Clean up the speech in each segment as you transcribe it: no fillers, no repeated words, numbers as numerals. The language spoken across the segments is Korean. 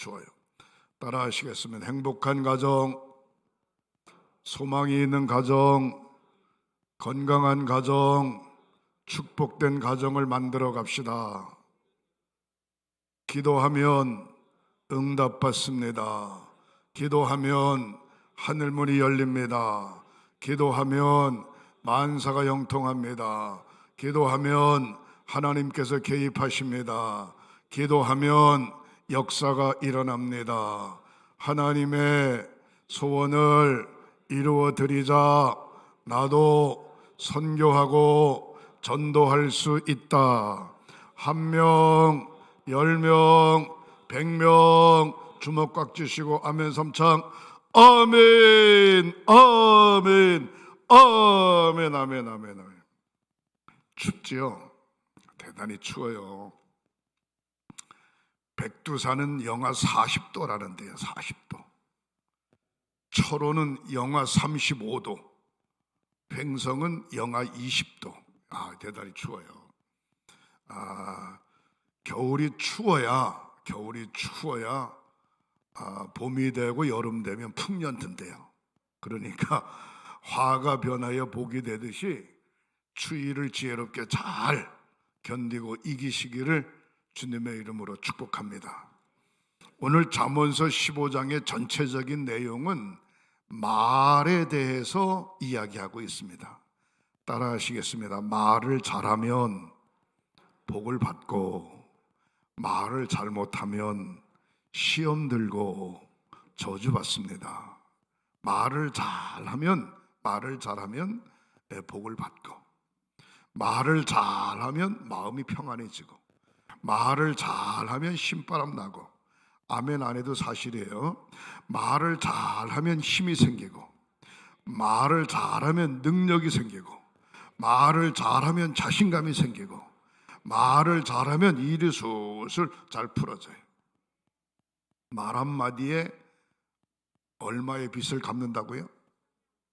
좋아요. 따라 하시겠으면 행복한 가정, 소망이 있는 가정, 건강한 가정, 축복된 가정을 만들어 갑시다. 기도하면 응답받습니다. 기도하면 하늘문이 열립니다. 기도하면 만사가 형통합니다. 기도하면 하나님께서 개입하십니다. 기도하면 역사가 일어납니다. 하나님의 소원을 이루어 드리자 나도 선교하고 전도할 수 있다. 1명, 10명, 100명 주먹 꽉 쥐시고 아멘 삼창. 아멘, 아멘, 아멘, 아멘, 아멘, 아멘. 춥지요? 대단히 추워요. 백두산은 영하 40도라는데요. 40도. 철원은 영하 35도. 횡성은 영하 20도. 대단히 추워요. 겨울이 추워야 봄이 되고 여름 되면 풍년 든대요. 그러니까 화가 변하여 복이 되듯이 추위를 지혜롭게 잘 견디고 이기시기를 주님의 이름으로 축복합니다. 오늘 잠언서 15장의 전체적인 내용은 말에 대해서 이야기하고 있습니다. 따라 하시겠습니다. 말을 잘하면 복을 받고 말을 잘못하면 시험 들고 저주받습니다. 말을 잘하면 복을 받고 말을 잘하면 마음이 평안해지고 말을 잘하면 신바람 나고 아멘 안 해도 사실이에요. 말을 잘하면 힘이 생기고 말을 잘하면 능력이 생기고 말을 잘하면 자신감이 생기고 말을 잘하면 일이 술술 잘 풀어져요. 말 한마디에 얼마의 빚을 갚는다고요?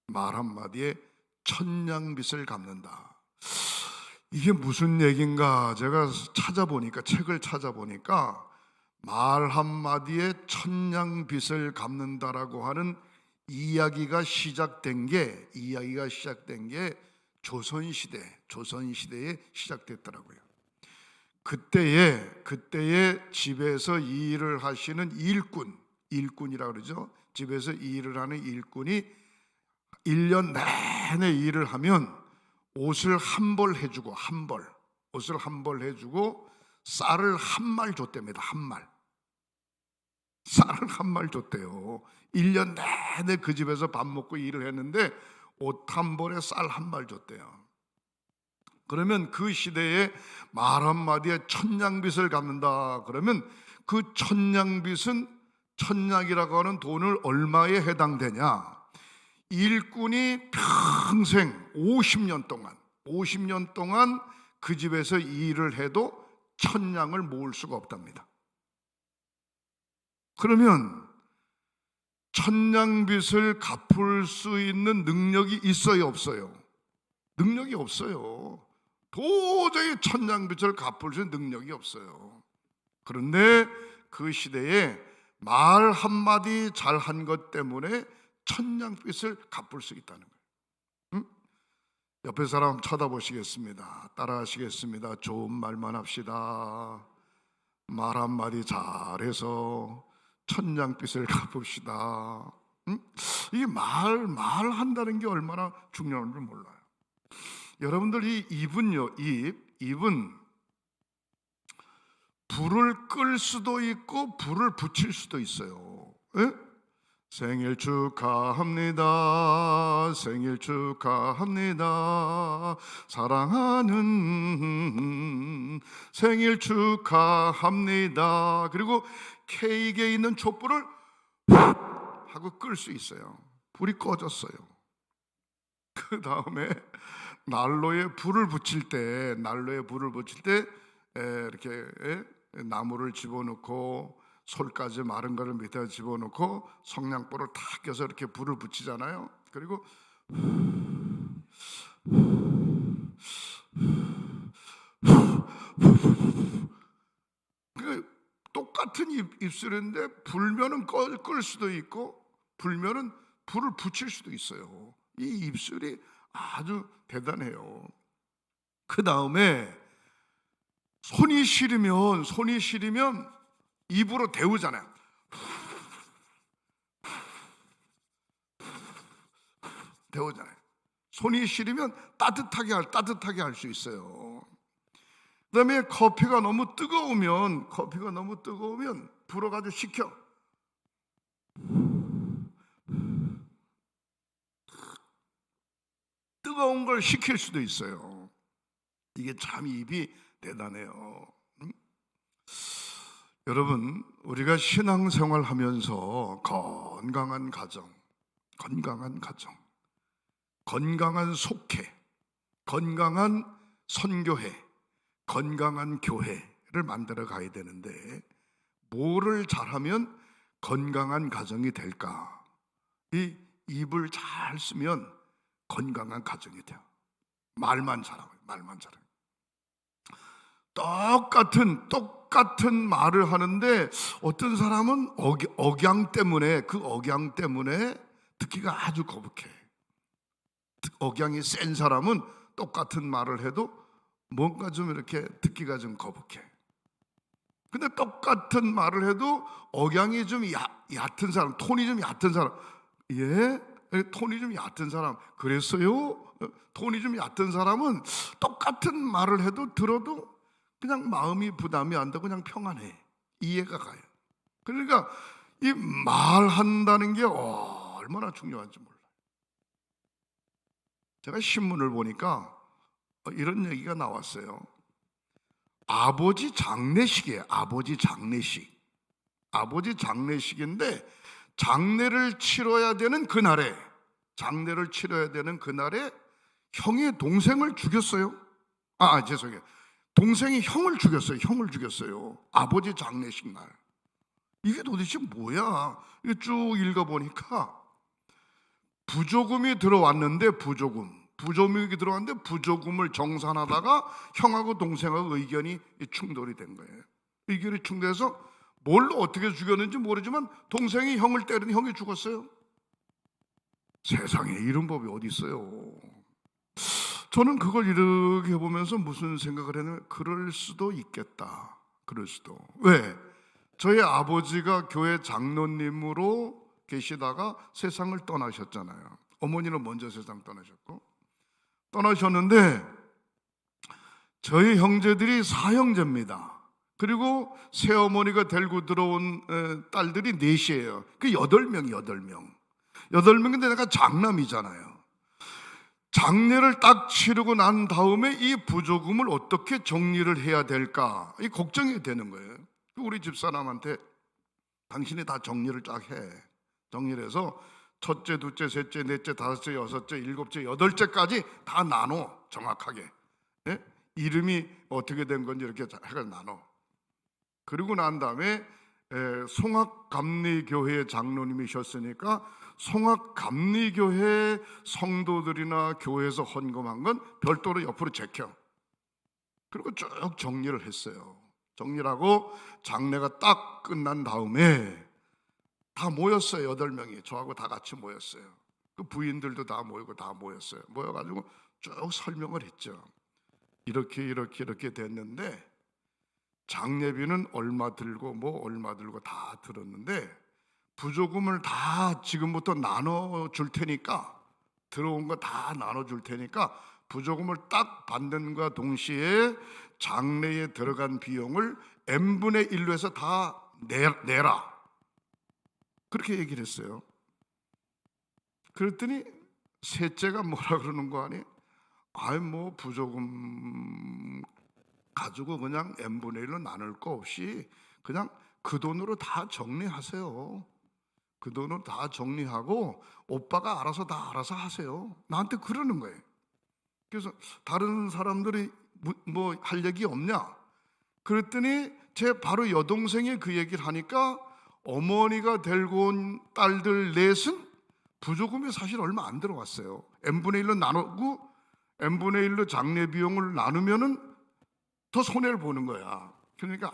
말 한마디에 천냥빚을 갚는다. 이게 무슨 얘기인가? 제가 책을 찾아보니까 말 한마디에 천냥빚을 갚는다라고 하는 이야기가 시작된 게 조선시대에 시작됐더라고요. 그때에 집에서 이 일을 하시는 일꾼이라고 그러죠. 집에서 이 일을 하는 일꾼이 1년 내내 일을 하면 옷을 한 벌 해주고 쌀을 한 말 줬답니다. 쌀을 한 말 줬대요. 1년 내내 그 집에서 밥 먹고 일을 했는데 옷 한 벌에 쌀 한 말 줬대요. 그러면 그 시대에 말 한마디에 천냥빚을 갚는다. 그러면 그 천냥빚은 천냥이라고 하는 돈을 얼마에 해당되냐? 일꾼이 평생 50년 동안 그 집에서 일을 해도 천냥을 모을 수가 없답니다. 그러면 천냥빚을 갚을 수 있는 능력이 있어요, 없어요? 능력이 없어요. 도저히 천냥빚을 갚을 수 있는 능력이 없어요. 그런데 그 시대에 말 한마디 잘한 것 때문에 천냥빚을 갚을 수 있다는 거예요. 옆에 사람 쳐다보시겠습니다. 따라하시겠습니다. 좋은 말만 합시다. 말 한마디 잘해서 천냥빚을 갚읍시다. 이 말한다는 게 얼마나 중요한 줄 몰라요. 여러분들 이 입은 불을 끌 수도 있고 불을 붙일 수도 있어요. 에? 생일 축하합니다. 생일 축하합니다. 사랑하는 생일 축하합니다. 그리고 케이크에 있는 촛불을 하고 끌 수 있어요. 불이 꺼졌어요. 그 다음에 난로에 불을 붙일 때 이렇게 나무를 집어넣고 솔까지 마른 거를 밑에 집어넣고 성냥불을 탁 껴서 이렇게 불을 붙이잖아요. 그리고 똑같은 입술인데 불면은 끌 수도 있고 불면은 불을 붙일 수도 있어요. 이 입술이 아주 대단해요. 그 다음에 손이 시리면 입으로 데우잖아요. 데우잖아요. 손이 시리면 따뜻하게 할 수 있어요. 그다음에 커피가 너무 뜨거우면 불어가지고 식혀. 뜨거운 걸 식힐 수도 있어요. 이게 참 입이 대단해요. 여러분, 우리가 신앙생활 하면서 건강한 가정, 건강한 속회, 건강한 선교회, 건강한 교회를 만들어 가야 되는데 뭐를 잘하면 건강한 가정이 될까? 이 입을 잘 쓰면 건강한 가정이 돼요. 말만 잘하고. 똑같은 말을 하는데 어떤 사람은 억양 때문에 듣기가 아주 거북해. 억양이 센 사람은 똑같은 말을 해도 뭔가 좀 이렇게 듣기가 좀 거북해. 근데 똑같은 말을 해도 억양이 좀 얕은 사람, 톤이 좀 얕은 사람, 톤이 좀 얕은 사람, 그랬어요? 톤이 좀 얕은 사람은 똑같은 말을 해도 들어도 그냥 마음이 부담이 안 되고 그냥 평안해. 이해가 가요. 그러니까 이 말한다는 게 얼마나 중요한지 몰라요. 제가 신문을 보니까 이런 얘기가 나왔어요. 아버지 장례식이에요. 아버지 장례식인데 장례를 치러야 되는 그날에 형의 동생을 죽였어요. 죄송해요. 동생이 형을 죽였어요. 아버지 장례식 날. 이게 도대체 뭐야? 이거 쭉 읽어보니까 부조금이 들어왔는데 부조금을 정산하다가 형하고 동생하고 의견이 충돌이 된 거예요. 의견이 충돌해서 뭘로 어떻게 죽였는지 모르지만 동생이 형을 때리니 형이 죽었어요. 세상에 이런 법이 어디 있어요? 저는 그걸 이렇게 보면서 무슨 생각을 했냐면 그럴 수도 있겠다. 왜? 저희 아버지가 교회 장로님으로 계시다가 세상을 떠나셨잖아요. 어머니는 먼저 세상 떠나셨는데 저희 형제들이 4형제입니다. 그리고 새어머니가 데리고 들어온 딸들이 4이에요. 그 8명인데 내가 장남이잖아요. 장례를 딱 치르고 난 다음에 이 부조금을 어떻게 정리를 해야 될까? 이 걱정이 되는 거예요. 우리 집사람한테 당신이 다 정리를 쫙 해. 정리를 해서 첫째, 둘째, 셋째, 넷째, 다섯째, 여섯째, 일곱째, 여덟째까지 다 나눠. 정확하게. 네? 이름이 어떻게 된 건지 이렇게 해서 나눠. 그리고 난 다음에 송악감리교회 장로님이셨으니까 송악감리교회 성도들이나 교회에서 헌금한 건 별도로 옆으로 제껴. 그리고 쭉 정리를 했어요. 정리를 하고 장례가 딱 끝난 다음에 다 모였어요. 8명이 저하고 다 같이 모였어요. 그 부인들도 다 모였어요. 모여가지고 쭉 설명을 했죠. 이렇게 됐는데 장례비는 얼마 들고 다 들었는데 부조금을 다 지금부터 나눠줄 테니까 들어온 거 다 나눠줄 테니까 부조금을 딱 받는과 동시에 장례에 들어간 비용을 n분의 1로 해서 다 내라. 그렇게 얘기를 했어요. 그랬더니 셋째가 뭐라 그러는 거 아니? 부조금 가지고 그냥 n분의 1로 나눌 거 없이 그냥 그 돈으로 다 정리하세요. 그 돈으로 다 정리하고 오빠가 알아서 하세요. 나한테 그러는 거예요. 그래서 다른 사람들이 뭐 할 얘기 없냐? 그랬더니 제 바로 여동생이 그 얘기를 하니까 어머니가 데리고 온 딸들 넷은 부조금이 사실 얼마 안 들어왔어요. n분의 1로 나누고 n분의 1로 장례 비용을 나누면은 더 손해를 보는 거야. 그러니까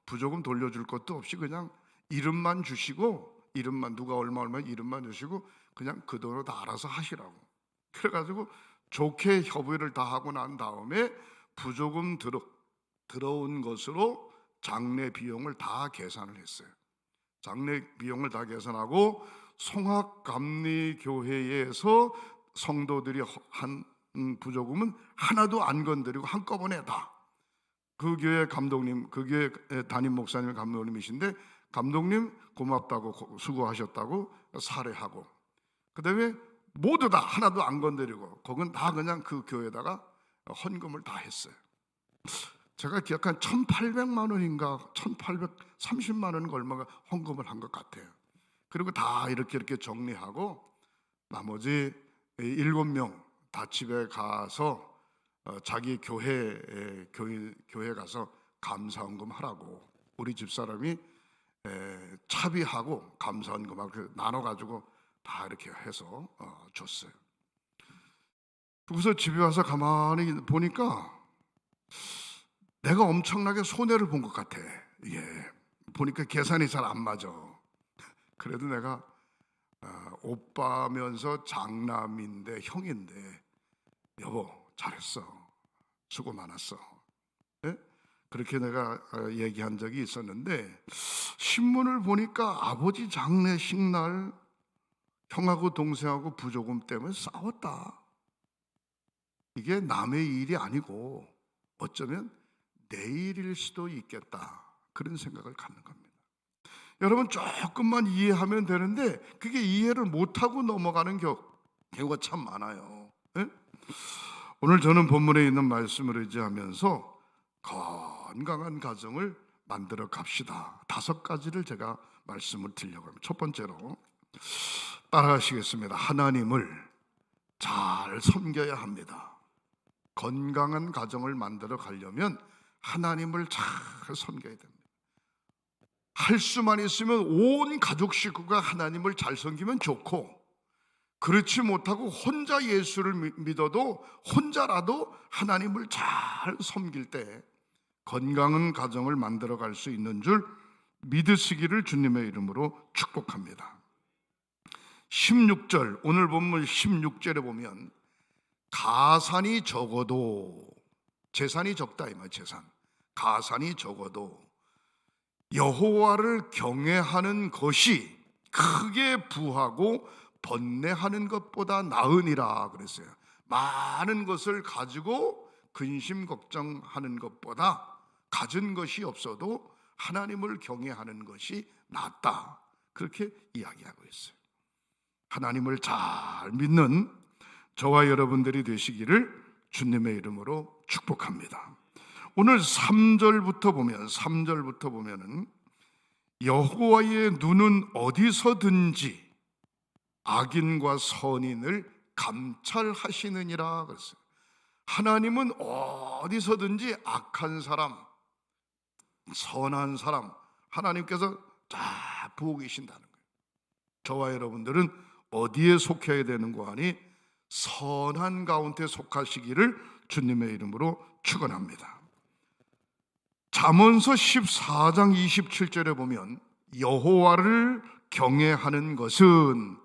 부조금 돌려줄 것도 없이 그냥 이름만 주시고, 이름만, 누가 얼마 이름만 주시고 그냥 그 돈으로 다 알아서 하시라고. 그래가지고 좋게 협의를 다 하고 난 다음에 부조금 들어온 것으로 장례 비용을 다 계산을 했어요. 장례 비용을 다 계산하고 송악감리교회에서 성도들이 한 부조금은 하나도 안 건드리고 한꺼번에 다. 그 교회 감독님, 그 교회 담임 목사님 감독님이신데, 감독님 고맙다고, 수고하셨다고 사례하고, 그 다음에 모두 다 하나도 안 건드리고 거긴 다 그냥 그 교회에다가 헌금을 다 했어요. 제가 기억한 1,800만 원인가 1,830만 원인가 얼마가 헌금을 한 것 같아요. 그리고 다 이렇게 정리하고 나머지 7명 다 집에 가서 자기 교회 가서 감사헌금 하라고 우리 집사람이 차비하고 감사헌금하고 나눠가지고 다 이렇게 해서 줬어요. 그래서 집에 와서 가만히 보니까 내가 엄청나게 손해를 본 것 같아. 보니까 계산이 잘 안 맞아. 그래도 내가 오빠면서 장남인데, 형인데, 여보 잘했어, 수고 많았어, 네? 그렇게 내가 얘기한 적이 있었는데, 신문을 보니까 아버지 장례식 날 형하고 동생하고 부조금 때문에 싸웠다. 이게 남의 일이 아니고 어쩌면 내 일일 수도 있겠다, 그런 생각을 갖는 겁니다. 여러분, 조금만 이해하면 되는데 그게 이해를 못하고 넘어가는 경우가 참 많아요. 네? 오늘 저는 본문에 있는 말씀을 의지하면서 건강한 가정을 만들어 갑시다. 5가지를 제가 말씀을 드리려고 합니다. 첫 번째로 따라하시겠습니다. 하나님을 잘 섬겨야 합니다. 건강한 가정을 만들어 가려면 하나님을 잘 섬겨야 됩니다. 할 수만 있으면 온 가족 식구가 하나님을 잘 섬기면 좋고, 그렇지 못하고 혼자 예수를 믿어도 혼자라도 하나님을 잘 섬길 때 건강한 가정을 만들어 갈 수 있는 줄 믿으시기를 주님의 이름으로 축복합니다. 16절, 오늘 본문 16절에 보면 가산이 적어도, 재산이 적다 이 말, 재산, 가산이 적어도 여호와를 경외하는 것이 크게 부하고 번뇌하는 것보다 나으니라 그랬어요. 많은 것을 가지고 근심 걱정하는 것보다 가진 것이 없어도 하나님을 경외하는 것이 낫다, 그렇게 이야기하고 있어요. 하나님을 잘 믿는 저와 여러분들이 되시기를 주님의 이름으로 축복합니다. 오늘 3절부터 보면은 여호와의 눈은 어디서든지 악인과 선인을 감찰하시느니라 그랬어요. 하나님은 어디서든지 악한 사람, 선한 사람, 하나님께서 다 보고 계신다는 거예요. 저와 여러분들은 어디에 속해야 되는 거 하니 선한 가운데 속하시기를 주님의 이름으로 축원합니다. 잠언서 14장 27절에 보면 여호와를 경외하는 것은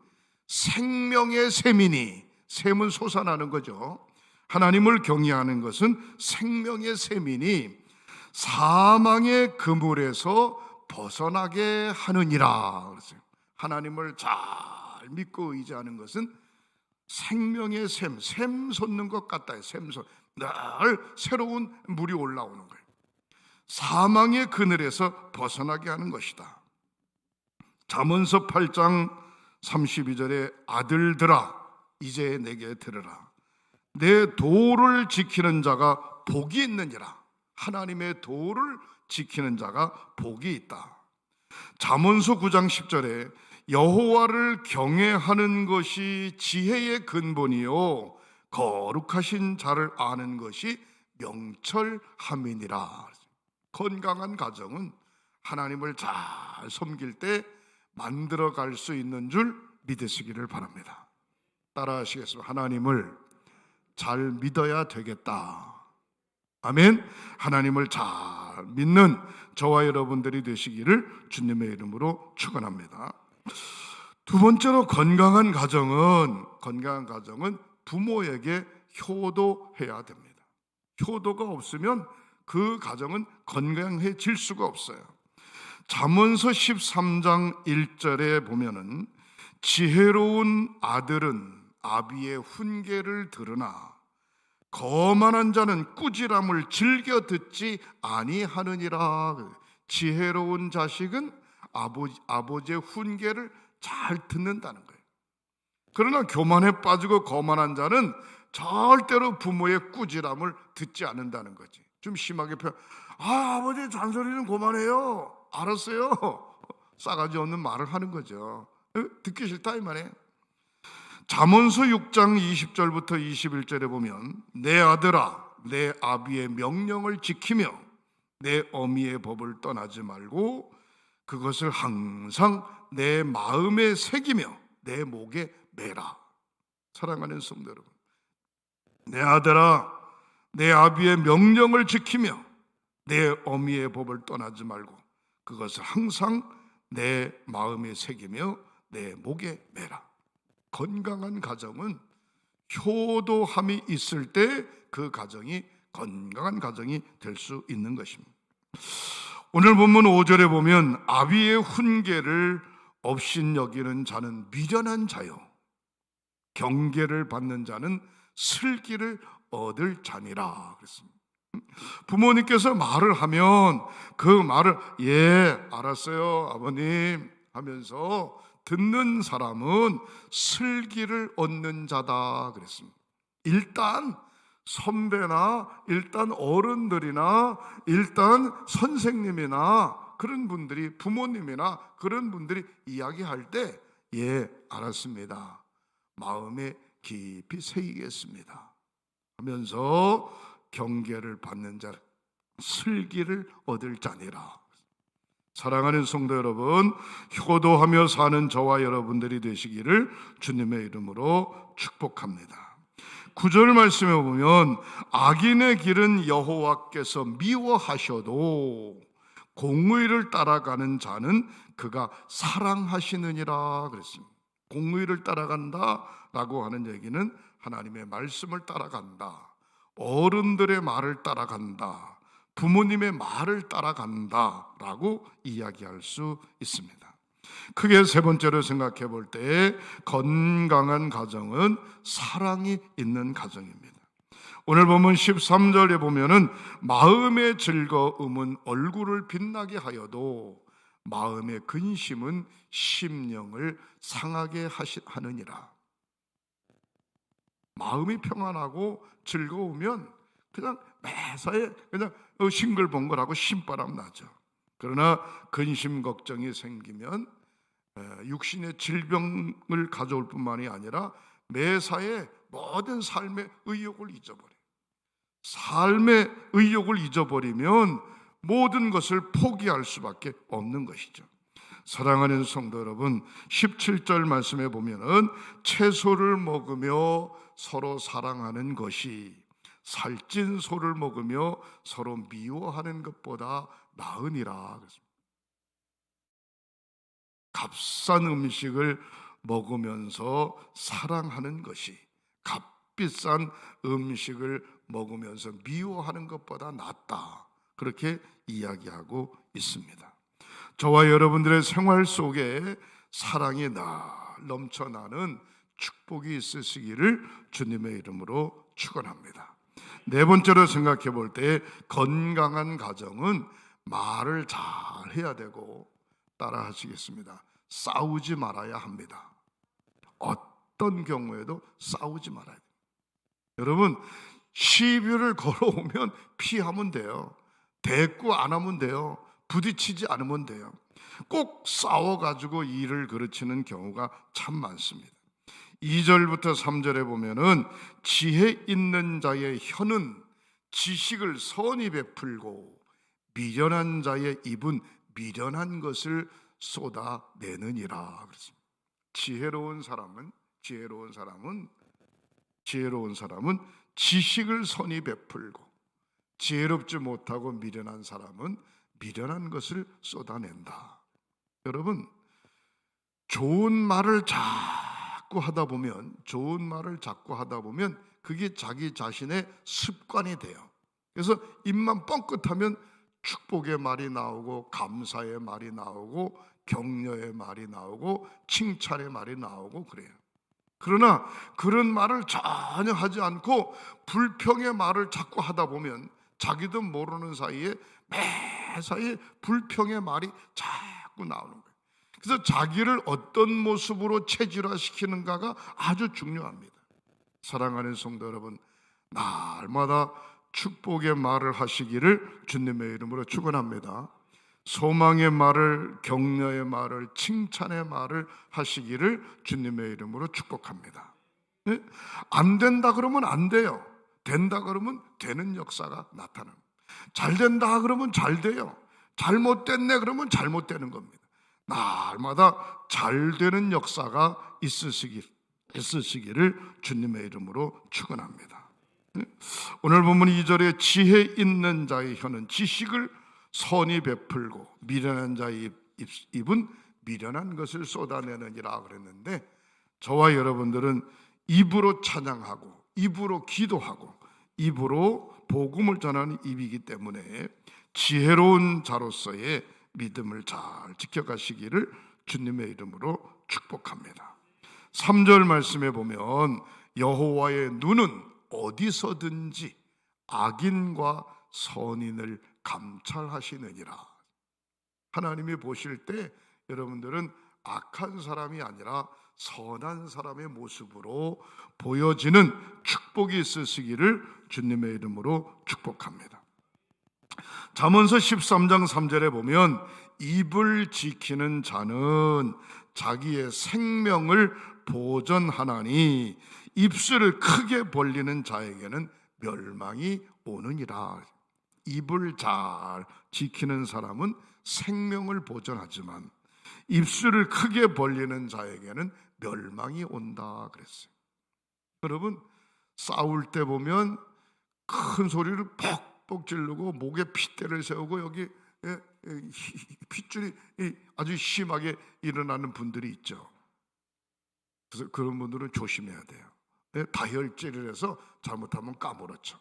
생명의 샘이니, 샘은 솟아나는 거죠. 하나님을 경외하는 것은 생명의 샘이니 사망의 그물에서 벗어나게 하느니라 그랬어요. 하나님을 잘 믿고 의지하는 것은 생명의 샘 솟는 것 같다. 샘솟, 늘 새로운 물이 올라오는 거예요. 사망의 그늘에서 벗어나게 하는 것이다. 잠언서 8장 32절에 아들들아 이제 내게 들으라. 내 도를 지키는 자가 복이 있느니라. 하나님의 도를 지키는 자가 복이 있다. 잠언서 9장 10절에 여호와를 경외하는 것이 지혜의 근본이요 거룩하신 자를 아는 것이 명철함이니라. 건강한 가정은 하나님을 잘 섬길 때 만들어 갈 수 있는 줄 믿으시기를 바랍니다. 따라하시겠습니다. 하나님을 잘 믿어야 되겠다. 아멘. 하나님을 잘 믿는 저와 여러분들이 되시기를 주님의 이름으로 축원합니다. 두 번째로 건강한 가정은 부모에게 효도해야 됩니다. 효도가 없으면 그 가정은 건강해질 수가 없어요. 잠언서 13장 1절에 보면은 지혜로운 아들은 아비의 훈계를 들으나 거만한 자는 꾸지람을 즐겨 듣지 아니하느니라. 지혜로운 자식은 아버지의 훈계를 잘 듣는다는 거예요. 그러나 교만에 빠지고 거만한 자는 절대로 부모의 꾸지람을 듣지 않는다는 거지. 좀 심하게 아버지 잔소리는 그만해요. 알았어요. 싸가지 없는 말을 하는 거죠. 듣기 싫다 이 말이에요. 잠언서 6장 20절부터 21절에 보면 내 아들아 내 아비의 명령을 지키며 내 어미의 법을 떠나지 말고 그것을 항상 내 마음에 새기며 내 목에 매라. 사랑하는 성도 여러분, 내 아들아 내 아비의 명령을 지키며 내 어미의 법을 떠나지 말고 그것을 항상 내 마음에 새기며 내 목에 매라. 건강한 가정은 효도함이 있을 때 그 가정이 건강한 가정이 될 수 있는 것입니다. 오늘 본문 5절에 보면 아비의 훈계를 업신여기는 자는 미련한 자요 경계를 받는 자는 슬기를 얻을 자니라 그랬습니다. 부모님께서 말을 하면 그 말을 알았어요 아버님 하면서 듣는 사람은 슬기를 얻는 자다 그랬습니다. 일단 선배나 일단 어른들이나 일단 선생님이나 그런 분들이 부모님이나 그런 분들이 이야기할 때 알았습니다. 마음에 깊이 새기겠습니다 하면서 경계를 받는 자 슬기를 얻을 자니라. 사랑하는 성도 여러분, 효도하며 사는 저와 여러분들이 되시기를 주님의 이름으로 축복합니다. 9절 말씀에 보면 악인의 길은 여호와께서 미워하셔도 공의를 따라가는 자는 그가 사랑하시느니라 그랬습니다. 공의를 따라간다라고 하는 얘기는 하나님의 말씀을 따라간다, 어른들의 말을 따라간다, 부모님의 말을 따라간다라고 이야기할 수 있습니다. 크게 세 번째로 생각해 볼 때 건강한 가정은 사랑이 있는 가정입니다. 오늘 보면 13절에 보면은 마음의 즐거움은 얼굴을 빛나게 하여도 마음의 근심은 심령을 상하게 하느니라. 마음이 평안하고 즐거우면 그냥 매사에 그냥 싱글벙글하고 신바람 나죠. 그러나 근심 걱정이 생기면 육신의 질병을 가져올 뿐만이 아니라 매사에 모든 삶의 의욕을 잊어버려요. 삶의 의욕을 잊어버리면 모든 것을 포기할 수밖에 없는 것이죠. 사랑하는 성도 여러분, 17절 말씀에 보면은 채소를 먹으며 서로 사랑하는 것이 살찐 소를 먹으며 서로 미워하는 것보다 나으니라. 값싼 음식을 먹으면서 사랑하는 것이 값비싼 음식을 먹으면서 미워하는 것보다 낫다. 그렇게 이야기하고 있습니다. 저와 여러분들의 생활 속에 사랑이 넘쳐나는 축복이 있으시기를 주님의 이름으로 축원합니다. 네 번째로 생각해 볼 때 건강한 가정은 말을 잘 해야 되고 따라 하시겠습니다. 싸우지 말아야 합니다. 어떤 경우에도 싸우지 말아야 돼요. 여러분, 시비를 걸어오면 피하면 돼요. 대꾸 안 하면 돼요. 부딪히지 않으면 돼요. 꼭 싸워가지고 일을 그르치는 경우가 참 많습니다. 2절부터 3절에 보면은 지혜 있는 자의 혀는 지식을 선히 베풀고 미련한 자의 입은 미련한 것을 쏟아내느니라 그랬습니다. 지혜로운 사람은 지식을 선히 베풀고 지혜롭지 못하고 미련한 사람은 미련한 것을 쏟아낸다. 여러분, 좋은 말을 자꾸 하다 보면 그게 자기 자신의 습관이 돼요. 그래서 입만 뻥끗하면 축복의 말이 나오고 감사의 말이 나오고 격려의 말이 나오고 칭찬의 말이 나오고 그래요. 그러나 그런 말을 전혀 하지 않고 불평의 말을 자꾸 하다 보면 자기도 모르는 사이에 매사에 불평의 말이 자꾸 나오는 거예요. 그래서 자기를 어떤 모습으로 체질화시키는가가 아주 중요합니다. 사랑하는 성도 여러분, 날마다 축복의 말을 하시기를 주님의 이름으로 축원합니다. 소망의 말을, 격려의 말을, 칭찬의 말을 하시기를 주님의 이름으로 축복합니다. 안 된다 그러면 안 돼요. 된다 그러면 되는 역사가 나타납니다. 잘 된다 그러면 잘 돼요. 잘못됐네 그러면 잘못되는 겁니다. 날마다 잘 되는 역사가 있으시기를 주님의 이름으로 축원합니다. 오늘 본문 2절에 지혜 있는 자의 혀는 지식을 선히 베풀고 미련한 자의 입은 미련한 것을 쏟아내느니라 그랬는데, 저와 여러분들은 입으로 찬양하고 입으로 기도하고 입으로 복음을 전하는 입이기 때문에 지혜로운 자로서의 믿음을 잘 지켜가시기를 주님의 이름으로 축복합니다. 3절 말씀에 보면 여호와의 눈은 어디서든지 악인과 선인을 감찰하시느니라. 하나님이 보실 때 여러분들은 악한 사람이 아니라 선한 사람의 모습으로 보여지는 축복이 있으시기를 주님의 이름으로 축복합니다. 잠언서 13장 3절에 보면 입을 지키는 자는 자기의 생명을 보전하나니 입술을 크게 벌리는 자에게는 멸망이 오느니라. 입을 잘 지키는 사람은 생명을 보전하지만 입술을 크게 벌리는 자에게는 멸망이 온다 그랬어요. 여러분, 싸울 때 보면 큰 소리를 퍽퍽 지르고 목에 핏대를 세우고 여기 핏줄이 아주 심하게 일어나는 분들이 있죠. 그래서 그런 분들은 조심해야 돼요. 다혈질을 해서 잘못하면 까무렇죠.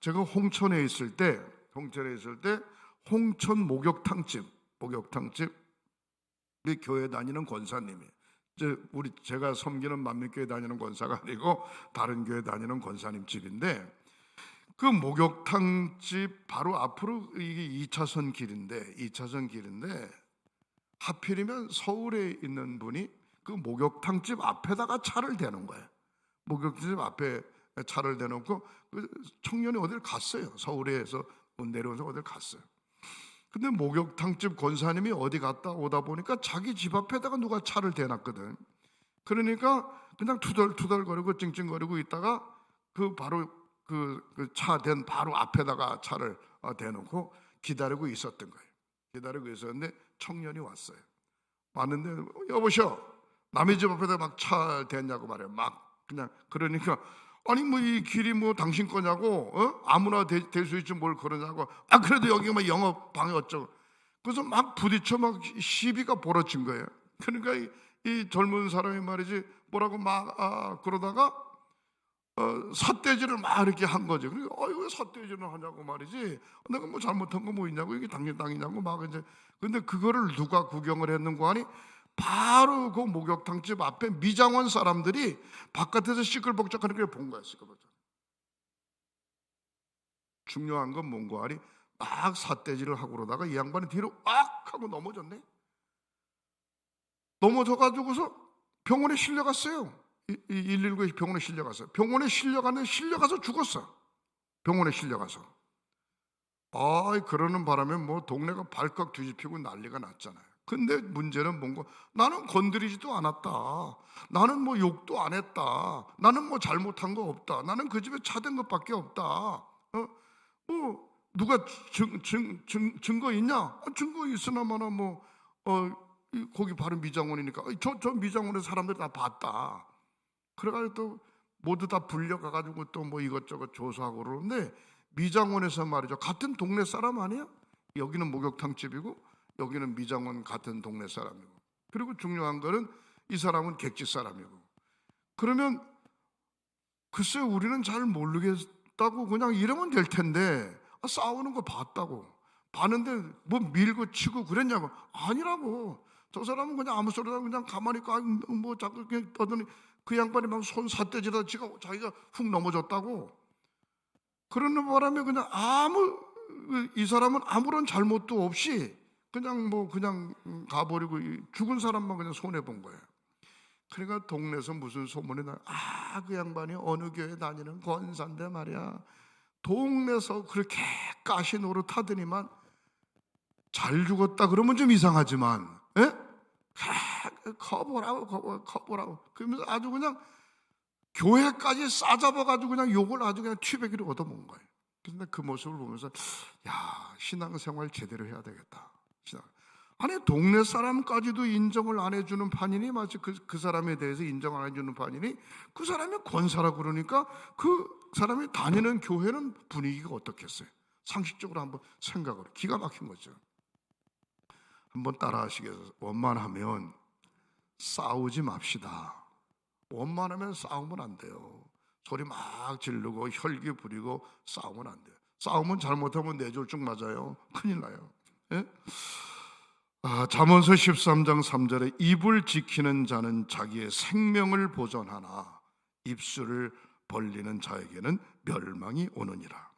제가 홍천에 있을 때 홍천 목욕탕집 우리 교회 다니는 권사님이, 제가 섬기는 만민교회 다니는 권사가 아니고 다른 교회 다니는 권사님 집인데, 그 목욕탕집 바로 앞으로 이게 2차선 길인데 하필이면 서울에 있는 분이 그 목욕탕집 앞에다가 차를 대는 거예요. 목욕탕집 앞에 차를 대놓고 그 청년이 어딜 갔어요. 서울에서 내려오면서 어딜 갔어요. 근데 목욕탕집 권사님이 어디 갔다 오다 보니까 자기 집 앞에다가 누가 차를 대놨거든. 그러니까 그냥 투덜투덜거리고 찡찡거리고 있다가 그 바로 그 차 된 바로 앞에다가 차를 대놓고 기다리고 있었던 거예요. 기다리고 있었는데 청년이 왔어요. 왔는데 여보셔, 남의 집 앞에다 막 차 댔냐고 말해요. 막 그냥. 그러니까 아니 뭐 이 길이 뭐 당신 거냐고, 아무나 될 수 있지 뭘 그러냐고. 그래도 여기 뭐 영업 방해 어쩌고. 그래서 막 부딪혀 막 시비가 벌어진 거예요. 그러니까 이 젊은 사람이 말이지 뭐라고 막 그러다가 삿대질을 막 이렇게 한 거죠. 그러니까 왜 삿대질을 하냐고 말이지. 내가 뭐 잘못한 거 뭐 있냐고, 이게 당신 땅이냐고 막 이제. 근데 그거를 누가 구경을 했는고 하니 바로 그 목욕탕집 앞에 미장원 사람들이 바깥에서 시끌벅적하는 걸 본 거야. 시끌벅적. 중요한 건 뭔고 하니 막 삿대질을 하고 그러다가 이 양반이 뒤로 악 하고 넘어졌네. 넘어져가지고서 병원에 실려갔어요. 119에 병원에 실려갔어요. 병원에 실려가서 죽었어. 병원에 실려가서. 그러는 바람에 뭐 동네가 발칵 뒤집히고 난리가 났잖아요. 근데 문제는 뭔가, 나는 건드리지도 않았다. 나는 뭐 욕도 안 했다. 나는 뭐 잘못한 거 없다. 나는 그 집에 차댄 것밖에 없다. 누가 증거 있냐? 증거 있으나마나 뭐 거기 바로 미장원이니까 저 미장원의 사람들이 다 봤다. 그래가지고 또 모두 다 불려가가지고 또 뭐 이것저것 조사하고 그러는데 미장원에서 말이죠. 같은 동네 사람 아니야? 여기는 목욕탕집이고 여기는 미장원 같은 동네 사람이고, 그리고 중요한 거는 이 사람은 객지 사람이고. 그러면 글쎄 우리는 잘 모르겠다고 그냥 이러면 될 텐데, 싸우는 거 봤는데 뭐 밀고 치고 그랬냐고. 아니라고. 저 사람은 그냥 아무 소리나 그냥 가만히 있고 뭐 자꾸 떠더니 그 양반이 막 손 삿대질하다 자기가 훅 넘어졌다고. 그러는 바람에 그냥 이 사람은 아무런 잘못도 없이 그냥 가버리고 죽은 사람만 그냥 손해 본 거예요. 그러니까 동네에서 무슨 소문이 나요. 그 양반이 어느 교회 다니는 권사인데 말이야, 동네에서 그렇게 가시 노릇하더니만 잘 죽었다 그러면 좀 이상하지만, 커보라고 그러면서 아주 그냥 교회까지 싸잡아가지고 그냥 욕을 아주 그냥 튀배기를 얻어먹은 거예요. 근데 그 모습을 보면서 신앙생활 제대로 해야 되겠다. 아니 동네 사람까지도 인정을 안 해주는 판이니, 마치 그 사람에 대해서 인정 안 해주는 판이니, 그 사람이 권사라고 그러니까 그 사람이 다니는 교회는 분위기가 어떻겠어요? 상식적으로 한번 생각을, 기가 막힌 거죠. 한번 따라 하시겠어요? 원만하면 싸우지 맙시다. 원만하면 싸우면 안 돼요. 소리 막 지르고 혈기 부리고 싸우면 안 돼요. 싸우면 잘못하면 뇌졸중 맞아요. 큰일 나요. 잠언서 13장 3절에 입을 지키는 자는 자기의 생명을 보존하나 입술을 벌리는 자에게는 멸망이 오느니라.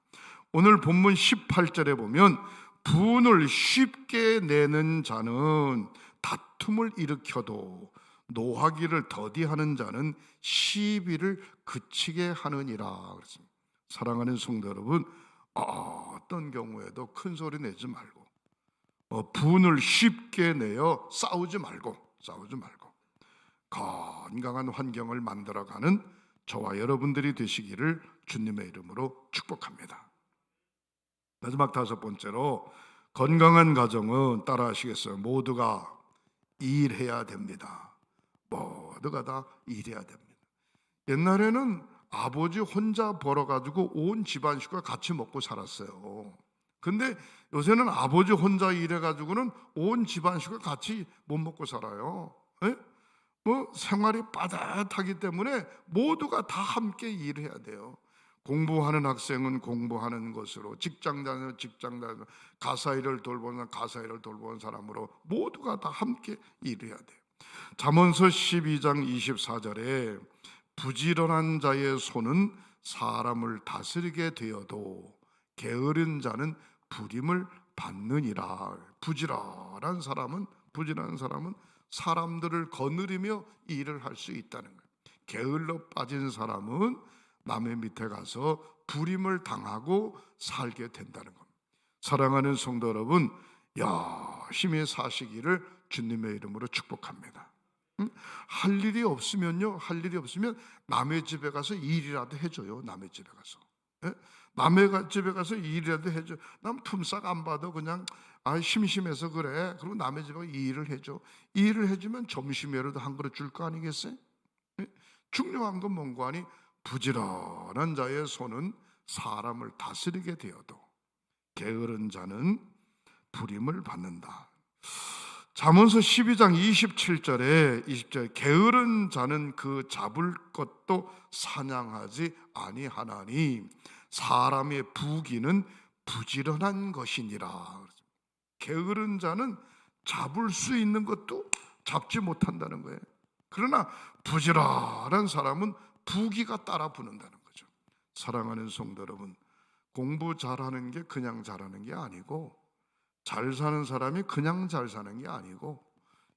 오늘 본문 18절에 보면 분을 쉽게 내는 자는 다툼을 일으켜도 노하기를 더디하는 자는 시비를 그치게 하느니라. 그렇습니다. 사랑하는 성도 여러분, 어떤 경우에도 큰 소리 내지 말고 분을 쉽게 내어 싸우지 말고 건강한 환경을 만들어가는 저와 여러분들이 되시기를 주님의 이름으로 축복합니다. 마지막 5번째로, 건강한 가정은 따라하시겠어요? 모두가 일해야 됩니다. 모두가 다 일해야 됩니다. 옛날에는 아버지 혼자 벌어가지고 온 집안 식구가 같이 먹고 살았어요. 근데 요새는 아버지 혼자 일해가지고는 온 집안 식구가 같이 못 먹고 살아요. 생활이 빠듯하기 때문에 모두가 다 함께 일해야 돼요. 공부하는 학생은 공부하는 것으로, 직장자는 직장자로, 가사일을 돌보는 가사일을 돌보는 사람으로 모두가 다 함께 일해야 돼요. 잠언서 12장 24절에 부지런한 자의 손은 사람을 다스리게 되어도 게으른 자는 부림을 받느니라. 부지런한 사람은 사람들을 거느리며 일을 할 수 있다는 거예요. 게을러 빠진 사람은 남의 밑에 가서 부림을 당하고 살게 된다는 겁니다. 사랑하는 성도 여러분, 열심히 사시기를 주님의 이름으로 축복합니다. 할 일이 없으면 남의 집에 가서 일이라도 해줘요. 남의 집에 가서 남의 집에 가서 일이라도 해줘. 난 품삯 안 받아 그냥 심심해서 그래. 그리고 남의 집에 일을 해줘. 일을 해주면 점심이라도 한 그릇 줄 거 아니겠어요? 중요한 건 뭔고 하니, 부지런한 자의 손은 사람을 다스리게 되어도 게으른 자는 부림을 받는다. 잠언서 12장 20절에 게으른 자는 그 잡을 것도 사냥하지 아니하나니 사람의 부귀는 부지런한 것이니라. 게으른 자는 잡을 수 있는 것도 잡지 못한다는 거예요. 그러나 부지런한 사람은 부귀가 따라 붙는다는 거죠. 사랑하는 성도 여러분, 공부 잘하는 게 그냥 잘하는 게 아니고, 잘 사는 사람이 그냥 잘 사는 게 아니고,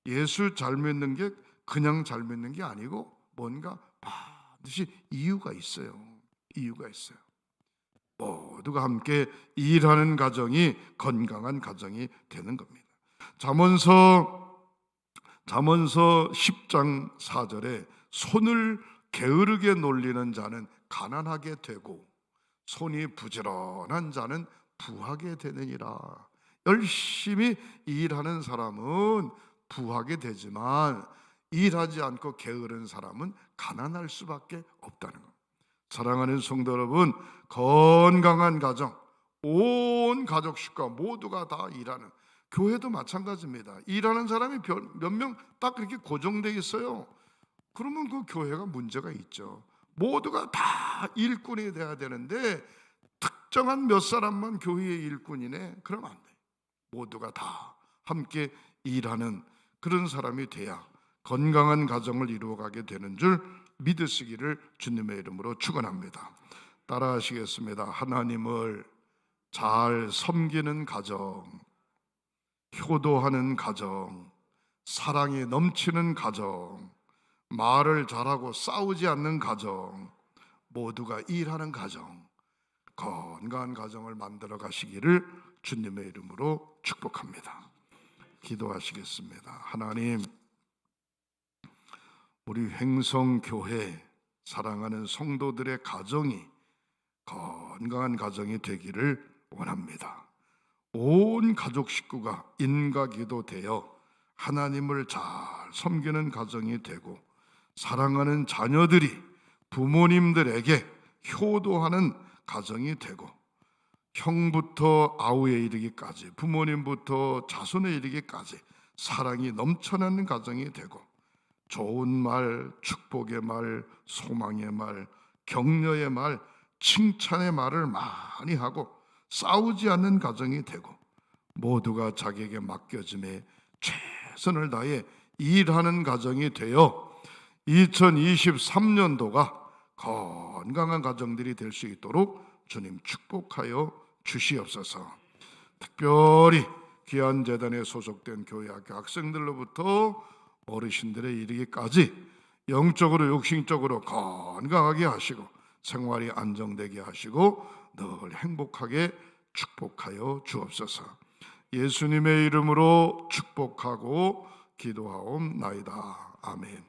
예수 잘 믿는 게 그냥 잘 믿는 게 아니고, 뭔가 반드시 이유가 있어요. 모두가 함께 일하는 가정이 건강한 가정이 되는 겁니다. 잠언서 10장 4절에 손을 게으르게 놀리는 자는 가난하게 되고 손이 부지런한 자는 부하게 되느니라. 열심히 일하는 사람은 부하게 되지만 일하지 않고 게으른 사람은 가난할 수밖에 없다는 것. 사랑하는 성도 여러분, 건강한 가정, 온 가족 식구가 모두가 다 일하는, 교회도 마찬가지입니다. 일하는 사람이 몇 명 딱 그렇게 고정되어 있어요. 그러면 그 교회가 문제가 있죠. 모두가 다 일꾼이 돼야 되는데 특정한 몇 사람만 교회의 일꾼이네, 그러면 안 돼. 모두가 다 함께 일하는 그런 사람이 돼야 건강한 가정을 이루어가게 되는 줄 믿으시기를 주님의 이름으로 축원합니다. 따라하시겠습니다. 하나님을 잘 섬기는 가정, 효도하는 가정, 사랑이 넘치는 가정, 말을 잘하고 싸우지 않는 가정, 모두가 일하는 가정, 건강한 가정을 만들어 가시기를 주님의 이름으로 축복합니다. 기도하시겠습니다. 하나님, 우리 횡성교회 사랑하는 성도들의 가정이 건강한 가정이 되기를 원합니다. 온 가족 식구가 인과기도 되어 하나님을 잘 섬기는 가정이 되고, 사랑하는 자녀들이 부모님들에게 효도하는 가정이 되고, 형부터 아우에 이르기까지, 부모님부터 자손에 이르기까지 사랑이 넘쳐나는 가정이 되고, 좋은 말, 축복의 말, 소망의 말, 격려의 말, 칭찬의 말을 많이 하고 싸우지 않는 가정이 되고, 모두가 자기에게 맡겨짐에 최선을 다해 일하는 가정이 되어 2023년도가 건강한 가정들이 될 수 있도록 주님 축복하여 주시옵소서. 특별히 귀한 재단에 소속된 교회 학교 학생들로부터 어르신들에 이르기까지 영적으로 육신적으로 건강하게 하시고 생활이 안정되게 하시고 늘 행복하게 축복하여 주옵소서. 예수님의 이름으로 축복하고 기도하옵나이다. 아멘.